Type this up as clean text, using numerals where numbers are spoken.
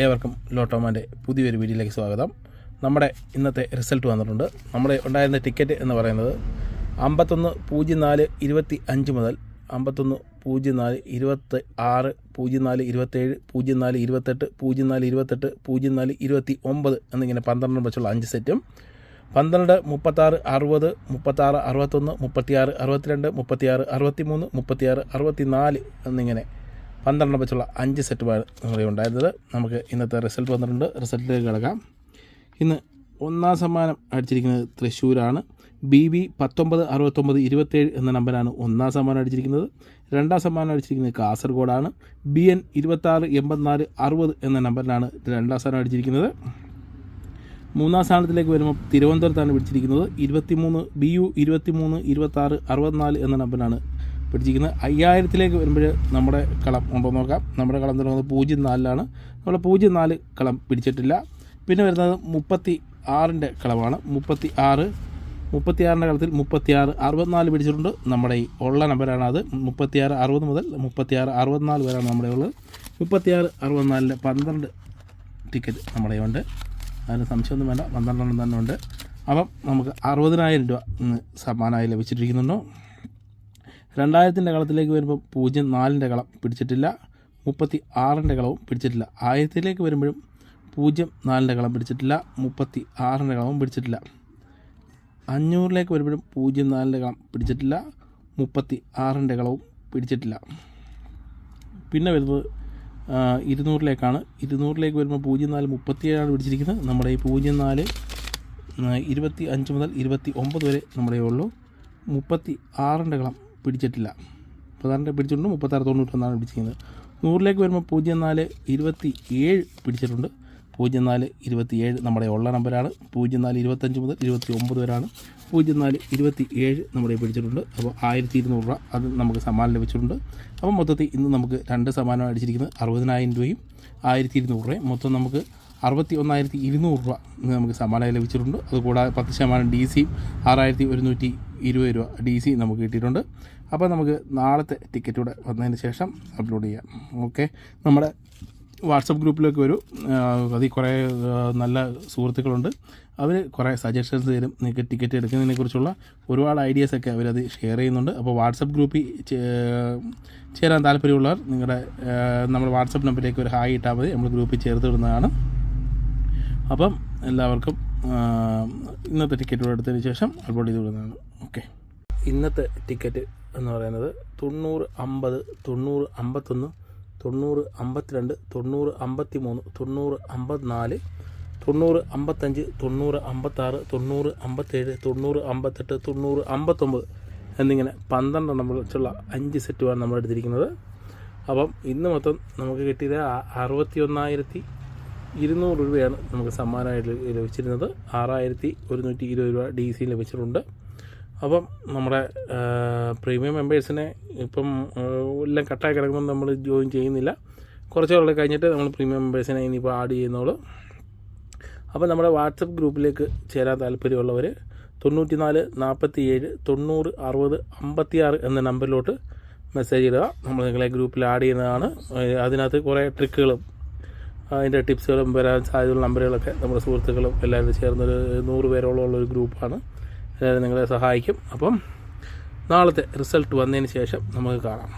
ഏവർക്കും ലോട്ടോമാൻ്റെ പുതിയൊരു വീഡിയോയിലേക്ക് സ്വാഗതം. നമ്മുടെ ഇന്നത്തെ റിസൾട്ട് വന്നിട്ടുണ്ട്. നമ്മുടെ ഉണ്ടായിരുന്ന ടിക്കറ്റ് എന്ന് പറയുന്നത് 510425 മുതൽ 510426, 0427, 0428, 0428, 0429 എന്നിങ്ങനെ 12 വെച്ചുള്ള 5 സെറ്റും 12, 36, 60, 36, 61, 36, 62, 36, 63, 36, 64 എന്നിങ്ങനെ 12 വെച്ചുള്ള 5 സെറ്റുമാണ് നമ്മുടെ ഉണ്ടായിരുന്നത്. നമുക്ക് ഇന്നത്തെ റിസൾട്ട് വന്നിട്ടുണ്ട്. റിസൾട്ടിലേക്ക് കിടക്കാം. ഇന്ന് ഒന്നാം സമ്മാനം അടിച്ചിരിക്കുന്നത് തൃശ്ശൂരാണ്. BB 196927 എന്ന നമ്പറാണ് ഒന്നാം സമ്മാനം അടിച്ചിരിക്കുന്നത്. രണ്ടാം സമ്മാനം അടിച്ചിരിക്കുന്നത് കാസർഗോഡാണ്. BN 268460 എന്ന നമ്പറിലാണ് രണ്ടാം സ്ഥാനം അടിച്ചിരിക്കുന്നത്. മൂന്നാം സ്ഥാനത്തിലേക്ക് വരുമ്പോൾ തിരുവനന്തപുരത്താണ് പിടിച്ചിരിക്കുന്നത്. 23 BU 23 26 64 എന്ന നമ്പറിലാണ് പിടിച്ചിരിക്കുന്നത്. 5000ത്തിലേക്ക് വരുമ്പോൾ നമ്മുടെ കളം ഉണ്ടോ നോക്കാം. നമ്മുടെ കളം തുടങ്ങുന്നത് 04 നമ്മൾ 04 കളം പിടിച്ചിട്ടില്ല. പിന്നെ വരുന്നത് 36ൻ്റെ കളമാണ്. 36ൻ്റെ കളത്തിൽ 36 64 പിടിച്ചിട്ടുണ്ട്. നമ്മുടെ ഈ ഉള്ള നമ്പറാണ് അത്. 36 60 മുതൽ 36 64 വരെയാണ് നമ്മുടെ ഉള്ളത്. 36 64ൻ്റെ 12 ടിക്കറ്റ് നമ്മുടെ ഉണ്ട്. അതിന് സംശയമൊന്നും വേണ്ട, 12 തന്നെ ഉണ്ട്. അപ്പം നമുക്ക് 60,000 രൂപ സമ്മാനമായി ലഭിച്ചിരിക്കുന്നുണ്ടോ. 2000ത്തിൻ്റെ കളത്തിലേക്ക് വരുമ്പോൾ 04ൻ്റെ കളം പിടിച്ചിട്ടില്ല. 36ൻ്റെ കളവും പിടിച്ചിട്ടില്ല. 1000ത്തിലേക്ക് വരുമ്പോഴും 04ൻ്റെ കളം പിടിച്ചിട്ടില്ല. 36ൻ്റെ കളവും പിടിച്ചിട്ടില്ല. 500ലേക്ക് വരുമ്പോഴും 04ൻ്റെ കളം പിടിച്ചിട്ടില്ല. 36ൻ്റെ കളവും പിടിച്ചിട്ടില്ല. പിന്നെ വരുന്നത് 200ലേക്കാണ്. 200ലേക്ക് വരുമ്പോൾ 04 37 പിടിച്ചിരിക്കുന്നത്. നമ്മുടെ ഈ 04 25 മുതൽ 29 വരെ നമ്മുടെ ഉള്ളൂ. 36ൻ്റെ കളം പിടിച്ചിട്ടില്ല. 16 പിടിച്ചിട്ടുണ്ട്. 36 91 പിടിച്ചിരിക്കുന്നത്. 100ലേക്ക് വരുമ്പോൾ 04 27 പിടിച്ചിട്ടുണ്ട്. 04 27 നമ്മുടെ ഉള്ള നമ്പറാണ്. 04 25 മുതൽ 29 വരെയാണ്. 04 27 നമ്മുടെ പിടിച്ചിട്ടുണ്ട്. അപ്പോൾ 1200 രൂപ അത് നമുക്ക് സമ്മാനം ലഭിച്ചിട്ടുണ്ട്. അപ്പോൾ മൊത്തത്തിൽ ഇന്ന് നമുക്ക് 2 സമ്മാനം അടിച്ചിരിക്കുന്നത് 60,000 രൂപയും 1200 രൂപയും. മൊത്തം നമുക്ക് 61,200 രൂപ നമുക്ക് സമ്മാനമായി ലഭിച്ചിട്ടുണ്ട്. അതുകൂടാതെ 10% DC 6,120 രൂപ DC നമുക്ക് കിട്ടിയിട്ടുണ്ട്. അപ്പോൾ നമുക്ക് നാളത്തെ ടിക്കറ്റ് കൂടെ വന്നതിന് ശേഷം അപ്ലോഡ് ചെയ്യാം. ഓക്കെ, നമ്മുടെ വാട്സപ്പ് ഗ്രൂപ്പിലേക്ക് വരൂ. അതിൽ കുറേ നല്ല സുഹൃത്തുക്കളുണ്ട്. അവർ കുറേ സജഷൻസ് തരും. നിങ്ങൾക്ക് ടിക്കറ്റ് എടുക്കുന്നതിനെക്കുറിച്ചുള്ള ഒരുപാട് ഐഡിയാസൊക്കെ അവരത് ഷെയർ ചെയ്യുന്നുണ്ട്. അപ്പോൾ വാട്സപ്പ് ഗ്രൂപ്പിൽ ചേരാൻ താല്പര്യമുള്ളവർ നമ്മുടെ വാട്സപ്പ് നമ്പറിലേക്ക് ഒരു ഹായ് ഇട്ടാൽ മതി. നമ്മൾ ഗ്രൂപ്പിൽ ചേർത്ത് വിടുന്നതാണ്. അപ്പം എല്ലാവർക്കും ഇന്നത്തെ ടിക്കറ്റ് എടുത്തതിന് ശേഷം അപ്ലോഡ് ചെയ്ത് വിടുന്നതാണ്. ഓക്കെ, ഇന്നത്തെ ടിക്കറ്റ് എന്ന് പറയുന്നത് 90 50 90 51 90 52 90 53 90 54 90 55 90 56 90 57 90 58 90 59 എന്നിങ്ങനെ 12 നമ്മൾ വെച്ചുള്ള 5 സെറ്റുമാണ് നമ്മൾ എടുത്തിരിക്കുന്നത്. അപ്പം ഇന്ന് മൊത്തം നമുക്ക് കിട്ടിയത് 61,200 രൂപയാണ് നമുക്ക് സമ്മാനമായിട്ട് ലഭിച്ചിരുന്നത്. 6,120 രൂപ DC ലഭിച്ചിട്ടുണ്ട്. അപ്പം നമ്മുടെ പ്രീമിയം മെമ്പേഴ്സിനെ ഇപ്പം എല്ലാം കട്ടായി കിടക്കുമ്പോൾ നമ്മൾ ജോയിൻ ചെയ്യുന്നില്ല. കുറച്ച് നാൾ കഴിഞ്ഞിട്ട് നമ്മൾ പ്രീമിയം മെമ്പേഴ്സിനെ ഇനിയിപ്പോൾ ആഡ് ചെയ്യുന്നുള്ളൂ. അപ്പോൾ നമ്മുടെ വാട്സപ്പ് ഗ്രൂപ്പിലേക്ക് ചേരാൻ താല്പര്യമുള്ളവർ 94 47 90 60 56 എന്ന നമ്പറിലോട്ട് മെസ്സേജ് ഇടുക. നമ്മൾ നിങ്ങളെ ഗ്രൂപ്പിൽ ആഡ് ചെയ്യുന്നതാണ്. അതിനകത്ത് കുറേ ട്രിക്കുകളും അതിൻ്റെ ടിപ്സുകളും വരാൻ സാധ്യതയുള്ള നമ്പറുകളൊക്കെ നമ്മുടെ സുഹൃത്തുക്കളും എല്ലാവരും ചേർന്നൊരു 100 പേരോളം ഉള്ളൊരു ഗ്രൂപ്പാണ്. എല്ലാവരും നിങ്ങളെ സഹായിക്കും. അപ്പം നാളത്തെ റിസൾട്ട് വന്നതിന് ശേഷം നമുക്ക് കാണാം.